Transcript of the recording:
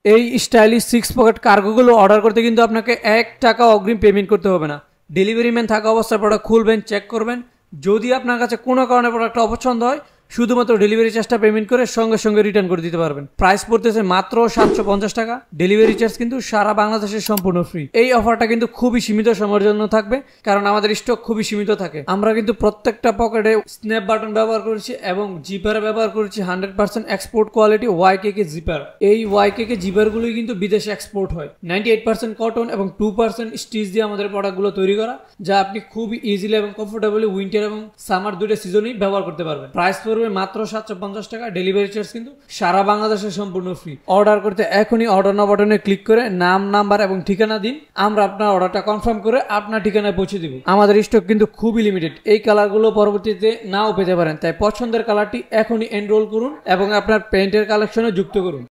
এই stylish 6 pocket কার্গোগুলো order করতে কিন্তু আপনাকে 1 টাকা অগ্রিম পেমেন্ট করতে হবে না। ডেলিভারি ম্যান থাকা অবস্থায় প্রোডাক্ট খুলবেন, চেক করবেন, যদি আপনার কাছে কোনো কারণে প্রোডাক্টটা অপছন্দ হয় শুধুমাত্র ডেলিভারি চার্জটা পেমেন্ট করে সঙ্গে সঙ্গে রিটার্ন করে দিতে পারবেন। প্রাইস পড়তেছে মাত্র 750 টাকা। ডেলিভারি চার্জ কিন্তু সারা বাংলাদেশের সম্পূর্ণ ফ্রি। এই অফারটা কিন্তু খুবই সীমিত সময়ের জন্য থাকবে, কারণ আমাদের স্টক খুবই সীমিত থাকে। আমরা কিন্তু প্রত্যেকটা পকেটে স্ন্যাপ বাটন ব্যবহার করেছি এবং জিপার ব্যবহার করেছি 100% এক্সপোর্ট কোয়ালিটি ওয়াইকেকে জিপার। এই ওয়াইকেকে জিপারগুলোই কিন্তু বিদেশে এক্সপোর্ট হয়। 98% কটন এবং 2% স্টিচ দিয়ে আমাদের প্রোডাক্টগুলো তৈরি করা, যা আপনি খুবই ইজিলি এবং কমফোর্টেবলি উইন্টার এবং সামার দুটো সিজনেই ব্যবহার করতে পারবেন। প্রাইস মাত্র 750 টাকা। ডেলিভারি চার্জ কিন্তু সারা বাংলাদেশের সম্পূর্ণ ফ্রি। অর্ডার করতে এখনই অর্ডার নাও বাটনে ক্লিক করে নাম, নাম্বার এবং ঠিকানা দিন। আমরা আপনার অর্ডারটা কনফার্ম করে আপনার ঠিকানায় পৌঁছে দিব। আমাদের স্টক কিন্তু খুবই লিমিটেড। এই কালারগুলো পরবর্তীতে নাও পেতে পারেন, তাই পছন্দের কালারটি এখনই এনরোল করুন এবং আপনার পেইন্টের কালেকশনে যুক্ত করুন।